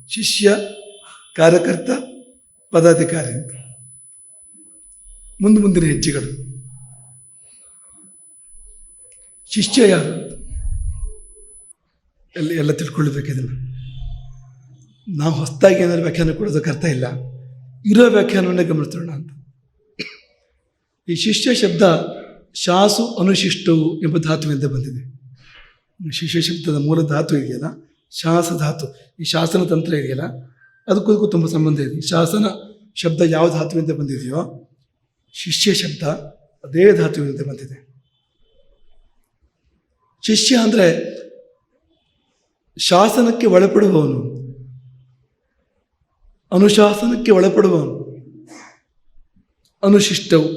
ಶಿಷ್ಯ, ಕಾರ್ಯಕರ್ತ, ಪದಾಧಿಕಾರಿ ಅಂತ ಮುಂದಿನ ಹೆಜ್ಜೆಗಳು. ಶಿಷ್ಯ ಯಾರು ಅಂತ ಎಲ್ಲ ತಿಳ್ಕೊಳ್ಬೇಕು. ಇದನ್ನು ನಾವು ಹೊಸದಾಗಿ ಏನಾದ್ರು ವ್ಯಾಖ್ಯಾನ ಕೊಡೋದಕ್ಕೆ ಅರ್ಥ ಇಲ್ಲ, ಇರೋ ವ್ಯಾಖ್ಯಾನವನ್ನೇ ಗಮನಿಸೋಣ ಅಂತ. ಈ ಶಿಷ್ಯ ಶಬ್ದ ಶಾಸು ಅನುಶಿಷ್ಟವು ಎಂಬ ಧಾತುವಿಂದ ಬಂದಿದೆ. ಶಿಷ್ಯ ಶಬ್ದದ ಮೂಲ ಧಾತು ಇದೆಯಲ್ಲ, ಶಾಸ ಧಾತು, ಈ ಶಾಸನ ತಂತ್ರ ಇದೆಯಲ್ಲ, ಅದಕ್ಕೂ ತುಂಬ ಸಂಬಂಧ ಇದೆ. ಶಾಸನ ಶಬ್ದ ಯಾವ ಧಾತುವಿಂದ ಬಂದಿದೆಯೋ ಶಿಷ್ಯ ಶಬ್ದ ಅದೇ ಧಾತುವಿನಿಂದ ಬಂದಿದೆ. ಶಿಷ್ಯ ಅಂದರೆ ಶಾಸನಕ್ಕೆ ಒಳಪಡುವವನು, ಅನುಶಾಸನಕ್ಕೆ ಒಳಪಡುವವನು. ಅನುಶಿಷ್ಟವು,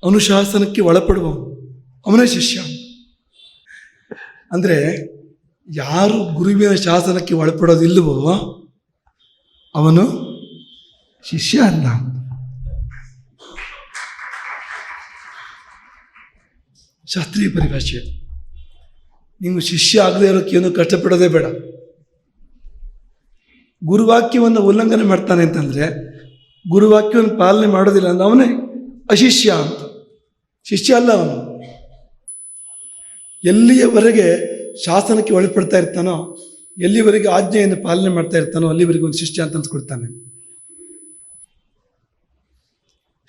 ಅನುಶಾಸನಕ್ಕೆ ಒಳಪಡುವವನು, ಅವನೇ ಶಿಷ್ಯ. ಅಂದರೆ ಯಾರು ಗುರುವಿನ ಶಾಸನಕ್ಕೆ ಒಳಪಡೋದಿಲ್ಲವೋ ಅವನು ಶಿಷ್ಯ ಅಲ್ಲ. ಶಾಸ್ತ್ರೀಯ ಪರಿಭಾಷೆ. ನೀವು ಶಿಷ್ಯ ಆಗದೆ ಇರೋಕ್ಕೆ ಏನೂ ಕಷ್ಟಪಡೋದೇ ಬೇಡ. ಗುರುವಾಕ್ಯವನ್ನು ಉಲ್ಲಂಘನೆ ಮಾಡ್ತಾನೆ ಅಂತಂದರೆ, ಗುರುವಾಕ್ಯವನ್ನು ಪಾಲನೆ ಮಾಡೋದಿಲ್ಲ ಅಂದ್ರೆ ಅವನೇ ಅಶಿಷ್ಯ ಅಂತ. ಶಿಷ್ಯ ಅಲ್ಲ ಅವನು. ಎಲ್ಲಿಯವರೆಗೆ ಶಾಸನಕ್ಕೆ ಒಳಪಡ್ತಾ ಇರ್ತಾನೋ, ಎಲ್ಲಿವರೆಗೆ ಆಜ್ಞೆಯನ್ನು ಪಾಲನೆ ಮಾಡ್ತಾ ಇರ್ತಾನೋ ಅಲ್ಲಿವರೆಗೆ ಒಂದು ಶಿಷ್ಯ ಅಂತ ಅನ್ಸ್ಕೊಡ್ತಾನೆ.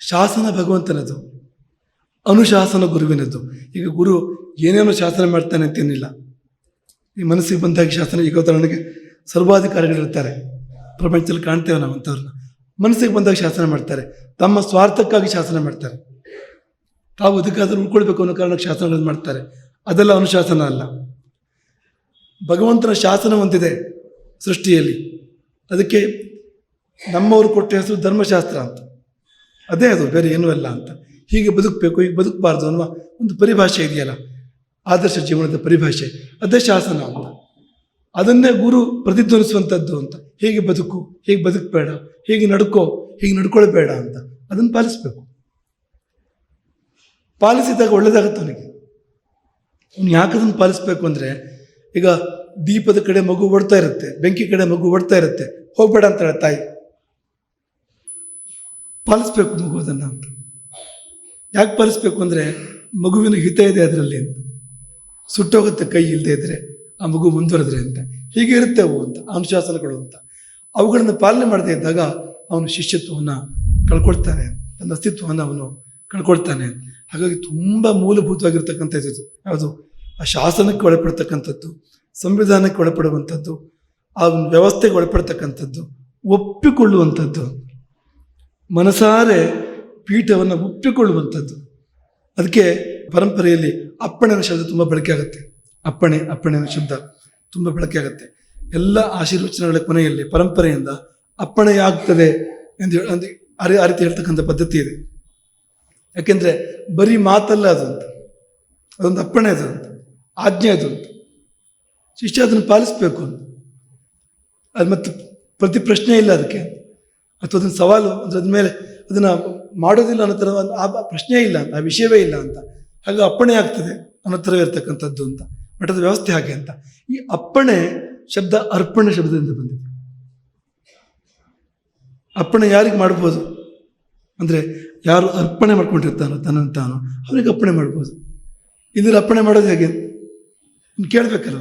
ಶಾಸನ ಭಗವಂತನದು, ಅನುಶಾಸನ ಗುರುವಿನದ್ದು. ಈಗ ಗುರು ಏನೇನೋ ಶಾಸನ ಮಾಡ್ತಾನೆ ಅಂತೇನಿಲ್ಲ. ಈ ಮನಸ್ಸಿಗೆ ಬಂದಾಗ ಶಾಸನ, ಈಗ ಉದಾಹರಣೆಗೆ ಸರ್ವಾಧಿಕಾರಿಗಳಿರ್ತಾರೆ, ಪ್ರಪಂಚದಲ್ಲಿ ಕಾಣ್ತೇವೆ ನಾವು ಅಂಥವ್ರನ್ನ. ಮನಸ್ಸಿಗೆ ಬಂದಾಗ ಶಾಸನ ಮಾಡ್ತಾರೆ, ತಮ್ಮ ಸ್ವಾರ್ಥಕ್ಕಾಗಿ ಶಾಸನ ಮಾಡ್ತಾರೆ, ತಾವು ಅದಕ್ಕಾದ್ರೂ ಉಳ್ಕೊಳ್ಬೇಕು ಅನ್ನೋ ಕಾರಣಕ್ಕೆ ಶಾಸನಗಳನ್ನು ಮಾಡ್ತಾರೆ. ಅದೆಲ್ಲ ಅನುಶಾಸನ ಅಲ್ಲ. ಭಗವಂತನ ಶಾಸನ ಹೊಂದಿದೆ ಸೃಷ್ಟಿಯಲ್ಲಿ, ಅದಕ್ಕೆ ನಮ್ಮವರು ಕೊಟ್ಟ ಹೆಸರು ಧರ್ಮಶಾಸ್ತ್ರ ಅಂತ. ಅದೇ ಅದು, ಬೇರೆ ಏನೂ ಅಲ್ಲ ಅಂತ. ಹೀಗೆ ಬದುಕಬೇಕು, ಹೀಗೆ ಬದುಕಬಾರ್ದು ಅನ್ನುವ ಒಂದು ಪರಿಭಾಷೆ ಇದೆಯಲ್ಲ, ಆದರ್ಶ ಜೀವನದ ಪರಿಭಾಷೆ, ಅದೇ ಶಾಸನ ಅಂತ. ಅದನ್ನೇ ಗುರು ಪ್ರತಿಧ್ವನಿಸುವಂಥದ್ದು ಅಂತ. ಹೇಗೆ ಬದುಕು, ಹೇಗೆ ಬದುಕಬೇಡ, ಹೇಗೆ ನಡ್ಕೋ, ಹೀಗೆ ನಡ್ಕೊಳ್ಬೇಡ ಅಂತ ಅದನ್ನು ಪಾಲಿಸಬೇಕು. ಪಾಲಿಸಿದಾಗ ಒಳ್ಳೆಯದಾಗುತ್ತೆ ಅವನಿಗೆ. ಅವ್ನು ಯಾಕೆ ಅದನ್ನು ಪಾಲಿಸ್ಬೇಕು ಅಂದರೆ, ಈಗ ದೀಪದ ಕಡೆ ಮಗು ಓಡ್ತಾ ಇರುತ್ತೆ, ಬೆಂಕಿ ಕಡೆ ಮಗು ಓಡ್ತಾ ಇರುತ್ತೆ, ಹೋಗ್ಬೇಡ ಅಂತಾಳೆ ತಾಯಿ. ಪಾಲಿಸ್ಬೇಕು ಮಗು ಅದನ್ನು ಅಂತ. ಯಾಕೆ ಪಾಲಿಸ್ಬೇಕು ಅಂದರೆ ಮಗುವಿನ ಹಿತ ಇದೆ ಅದರಲ್ಲಿ ಅಂತ. ಸುಟ್ಟೋಗುತ್ತೆ ಕೈ ಇಲ್ಲದೆ ಇದ್ರೆ, ಆ ಮಗು ಮುಂದುವರೆದ್ರೆ ಅಂತ. ಹೀಗೆ ಇರುತ್ತೆ ಅವು ಅಂತ, ಅನುಶಾಸನಗಳು ಅಂತ. ಅವುಗಳನ್ನು ಪಾಲನೆ ಮಾಡದೇ ಇದ್ದಾಗ ಅವನು ಶಿಷ್ಯತ್ವವನ್ನು ಕಳ್ಕೊಳ್ತಾನೆ, ತನ್ನ ಅಸ್ತಿತ್ವವನ್ನು ಅವನು ಕಳ್ಕೊಳ್ತಾನೆ. ಹಾಗಾಗಿ ತುಂಬ ಮೂಲಭೂತವಾಗಿರ್ತಕ್ಕಂಥದ್ದು ಇದು ಯಾವುದು, ಆ ಶಾಸನಕ್ಕೆ ಒಳಪಡ್ತಕ್ಕಂಥದ್ದು, ಸಂವಿಧಾನಕ್ಕೆ ಒಳಪಡುವಂಥದ್ದು, ಆ ಒಂದು ವ್ಯವಸ್ಥೆಗೆ ಒಳಪಡ್ತಕ್ಕಂಥದ್ದು, ಒಪ್ಪಿಕೊಳ್ಳುವಂಥದ್ದು, ಮನಸಾರೆ ಪೀಠವನ್ನು ಒಪ್ಪಿಕೊಳ್ಳುವಂಥದ್ದು. ಅದಕ್ಕೆ ಪರಂಪರೆಯಲ್ಲಿ ಅಪ್ಪಣೆ ಅನ್ನೋ ಶಬ್ದ ತುಂಬ ಬಳಕೆ ಆಗುತ್ತೆ. ಅಪ್ಪಣೆ ಅನ್ನೋ ಶಬ್ದ ತುಂಬ ಬಳಕೆ ಆಗುತ್ತೆ. ಎಲ್ಲ ಆಶೀರ್ವಚನಗಳ ಕೊನೆಯಲ್ಲಿ ಪರಂಪರೆಯಿಂದ ಅಪ್ಪಣೆಯಾಗ್ತದೆ ಎಂದು ಆ ರೀತಿ ಹೇಳ್ತಕ್ಕಂಥ ಪದ್ಧತಿ ಇದೆ. ಯಾಕೆಂದರೆ ಬರೀ ಮಾತಲ್ಲ ಅದು ಅಂತ, ಅದೊಂದು ಅಪ್ಪಣೆ ಅದು ಅಂತ, ಆಜ್ಞೆ ಅದು ಅಂತ. ಶಿಷ್ಯ ಅದನ್ನು ಪಾಲಿಸಬೇಕು ಅಂತ. ಅದು ಮತ್ತು ಪ್ರತಿ ಪ್ರಶ್ನೆ ಇಲ್ಲ ಅದಕ್ಕೆ, ಅಥವಾ ಅದನ್ನು ಸವಾಲು ಅಂದರೆ ಅದ್ಮೇಲೆ ಅದನ್ನು ಮಾಡೋದಿಲ್ಲ ಅನ್ನೋ ಥರ ಆ ಪ್ರಶ್ನೆ ಇಲ್ಲ ಅಂತ, ಆ ವಿಷಯವೇ ಇಲ್ಲ ಅಂತ. ಹಾಗೆ ಅಪ್ಪಣೆ ಆಗ್ತದೆ ಅನ್ನೋ ಥರ ಇರ್ತಕ್ಕಂಥದ್ದು ಅಂತ. ಮಠದ ವ್ಯವಸ್ಥೆ ಹಾಗೆ ಅಂತ. ಈ ಅಪ್ಪಣೆ ಶಬ್ದ ಅರ್ಪಣೆ ಶಬ್ದದಿಂದ ಬಂದಿದೆ. ಅಪ್ಪಣೆ ಯಾರಿಗೆ ಮಾಡ್ಬೋದು ಅಂದರೆ, ಯಾರು ಅರ್ಪಣೆ ಮಾಡ್ಕೊಂಡಿರ್ತಾನೋ ತನ್ನನ್ನು ತಾನು ಅವನಿಗೆ ಅಪ್ಪಣೆ ಮಾಡ್ಬೋದು. ಇದ್ರ ಅಪ್ಪಣೆ ಮಾಡೋದು ಹೇಗೆ ಕೇಳಬೇಕಲ್ಲ.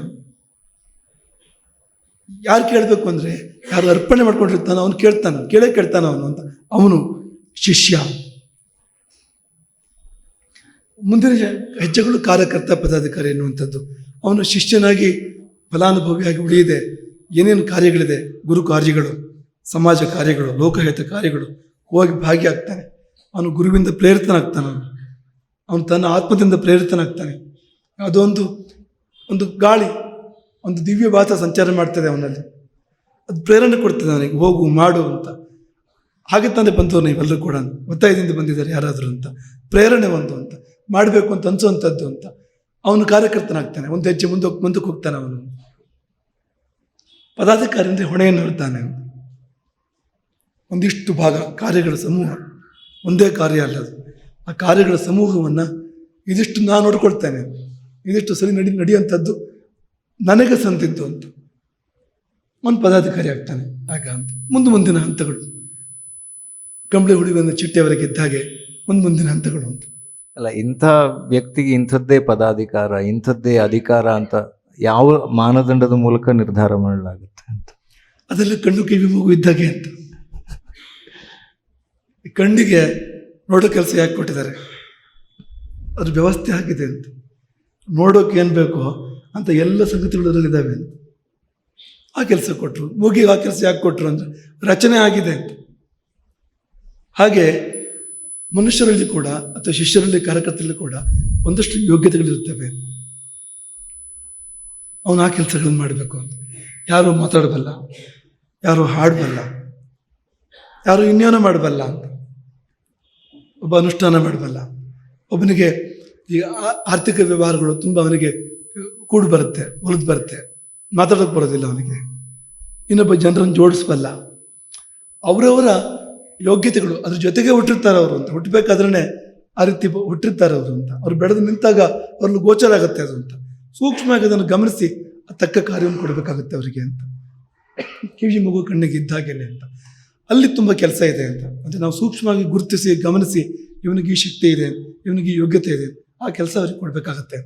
ಯಾರು ಕೇಳಬೇಕು ಅಂದರೆ, ಯಾರು ಅರ್ಪಣೆ ಮಾಡ್ಕೊಂಡಿರ್ತಾನೋ ಅವನು ಕೇಳ್ತಾನೆ, ಕೇಳ್ತಾನೋ ಅವನು ಅಂತ. ಅವನು ಶಿಷ್ಯ. ಮುಂದಿನ ಹೆಜ್ಜೆಗಳು ಕಾರ್ಯಕರ್ತ, ಪದಾಧಿಕಾರಿ ಎನ್ನುವಂಥದ್ದು. ಅವನು ಶಿಷ್ಯನಾಗಿ ಫಲಾನುಭವಿಯಾಗಿ ಉಳಿಯಿದೆ. ಏನೇನು ಕಾರ್ಯಗಳಿದೆ, ಗುರು ಕಾರ್ಯಗಳು, ಸಮಾಜ ಕಾರ್ಯಗಳು, ಲೋಕಹಿತ ಕಾರ್ಯಗಳು ಹೋಗಿ ಭಾಗಿಯಾಗ್ತಾನೆ. ಅವನು ಗುರುವಿಂದ ಪ್ರೇರಿತನಾಗ್ತಾನೆ. ಅವನು ತನ್ನ ಆತ್ಮದಿಂದ ಪ್ರೇರಿತನಾಗ್ತಾನೆ. ಒಂದು ಗಾಳಿ, ಒಂದು ದಿವ್ಯ ಭಾಷೆ ಸಂಚಾರ ಮಾಡ್ತದೆ ಅವನಲ್ಲಿ. ಅದು ಪ್ರೇರಣೆ ಕೊಡ್ತದೆ ಅವನಿಗೆ, ಹೋಗು ಮಾಡು ಅಂತ. ಹಾಗೆ ತಾನೇ ಬಂದವರು ನೀವೆಲ್ಲರೂ ಕೂಡ ಒತ್ತಾಯದಿಂದ ಬಂದಿದ್ದಾರೆ ಯಾರಾದರೂ ಅಂತ. ಪ್ರೇರಣೆ ಒಂದು ಅಂತ, ಮಾಡಬೇಕು ಅಂತ ಅನಿಸುವಂಥದ್ದು ಅಂತ. ಅವನು ಕಾರ್ಯಕರ್ತನಾಗ್ತಾನೆ, ಒಂದು ಹೆಜ್ಜೆ ಮುಂದಕ್ಕೆ ಹೋಗ್ತಾನೆ ಅವನು. ಪದಾಧಿಕಾರಿ ಅಂದರೆ ಹೊಣೆಯನ್ನು ಹೊರ್ತಾನೆ. ಒಂದಿಷ್ಟು ಭಾಗ ಕಾರ್ಯಗಳ ಸಮೂಹ, ಒಂದೇ ಕಾರ್ಯ ಅಲ್ಲ ಅದು. ಆ ಕಾರ್ಯಗಳ ಸಮೂಹವನ್ನು ಇದಿಷ್ಟು ನಾನು ನೋಡ್ಕೊಳ್ತೇನೆ, ಇದಿಷ್ಟು ಸರಿ ನಡೆಯುವಂಥದ್ದು ನನಗೆ ಸಂತಿದ್ದು ಅಂತ. ಅವನು ಪದಾಧಿಕಾರಿ ಆಗ್ತಾನೆ ಆಗ ಅಂತ. ಮುಂದಿನ ಹಂತಗಳು ಕಂಬಳಿ ಹುಳಿವಿಂದ ಚಿಟ್ಟೆವರೆಗೆ ಇದ್ದ ಹಾಗೆ ಮುಂದಿನ ಹಂತಗಳು ಅಂತ. ಅಲ್ಲ, ಇಂಥ ವ್ಯಕ್ತಿಗೆ ಇಂಥದ್ದೇ ಪದಾಧಿಕಾರ, ಇಂಥದ್ದೇ ಅಧಿಕಾರ ಅಂತ ಯಾವ ಮಾನದಂಡದ ಮೂಲಕ ನಿರ್ಧಾರ ಮಾಡಲಾಗುತ್ತೆ ಅಂತ? ಅದೆಲ್ಲ ಕಣ್ಣು ಕಿವಿ ಮೂಗು ಇದ್ದಾಗೆ ಅಂತ. ಕಣ್ಣಿಗೆ ನೋಡೋ ಕೆಲಸ ಯಾಕೆ ಕೊಟ್ಟಿದ್ದಾರೆ? ಅದ್ರ ವ್ಯವಸ್ಥೆ ಆಗಿದೆ ಅಂತ. ನೋಡೋಕೆ ಏನು ಬೇಕೋ ಅಂತ ಎಲ್ಲ ಸಂಗತಿಗಳು ಅದರಲ್ಲಿದ್ದಾವೆ ಅಂತ ಆ ಕೆಲಸ ಕೊಟ್ಟರು. ಮೂಗಿಗೆ ಆ ಕೆಲಸ ಯಾಕೆ ಕೊಟ್ಟರು ಅಂದರೆ ರಚನೆ ಆಗಿದೆ ಅಂತ. ಹಾಗೆ ಮನುಷ್ಯರಲ್ಲಿ ಕೂಡ ಅಥವಾ ಶಿಷ್ಯರಲ್ಲಿ ಕಾರ್ಯಕರ್ತರಲ್ಲಿ ಕೂಡ ಒಂದಷ್ಟು ಯೋಗ್ಯತೆಗಳಿರ್ತವೆ. ಅವನು ಆ ಕೆಲಸಗಳನ್ನು ಮಾಡಬೇಕು ಅಂತ. ಯಾರು ಮಾತಾಡಬಲ್ಲ, ಯಾರು ಹಾಡಬಲ್ಲ, ಯಾರು ಇನ್ಯಾನೋ ಮಾಡಬಲ್ಲ ಅಂತ. ಒಬ್ಬ ಅನುಷ್ಠಾನ ಮಾಡಬಲ್ಲ, ಒಬ್ಬನಿಗೆ ಈ ಆರ್ಥಿಕ ವ್ಯವಹಾರಗಳು ತುಂಬ ಅವನಿಗೆ ಕೂಡು ಬರುತ್ತೆ, ಒಲಿದು ಬರುತ್ತೆ, ಮಾತಾಡೋಕೆ ಬರೋದಿಲ್ಲ ಅವನಿಗೆ. ಇನ್ನೊಬ್ಬ ಜನರನ್ನು ಜೋಡಿಸಬಲ್ಲ. ಅವರವರ ಯೋಗ್ಯತೆಗಳು ಅದ್ರ ಜೊತೆಗೆ ಹುಟ್ಟಿರ್ತಾರೆ ಅವರು ಅಂತ. ಹುಟ್ಟಬೇಕಾದ್ರೆ ಆ ರೀತಿ ಹುಟ್ಟಿರ್ತಾರೆ ಅವರು ಅಂತ. ಅವ್ರು ಬೆಳೆದು ನಿಂತಾಗ ಅವ್ರಲ್ಲಿ ಗೋಚರ ಆಗುತ್ತೆ ಅದು ಅಂತ. ಸೂಕ್ಷ್ಮವಾಗಿ ಅದನ್ನು ಗಮನಿಸಿ ತಕ್ಕ ಕಾರ್ಯವನ್ನು ಕೊಡಬೇಕಾಗುತ್ತೆ ಅವರಿಗೆ ಅಂತ. ಕಿವಿ ಮಗು ಕಣ್ಣಿಗೆ ಇದ್ದಾಗೇನೆ ಅಂತ. ಅಲ್ಲಿ ತುಂಬ ಕೆಲಸ ಇದೆ ಅಂತ. ಅಂದರೆ ನಾವು ಸೂಕ್ಷ್ಮವಾಗಿ ಗುರುತಿಸಿ ಗಮನಿಸಿ ಇವನಿಗೆ ಈ ಶಕ್ತಿ ಇದೆ, ಇವನಿಗೆ ಈ ಯೋಗ್ಯತೆ ಇದೆ, ಆ ಕೆಲಸ ಅವ್ರಿಗೆ ಕೊಡಬೇಕಾಗತ್ತೆ.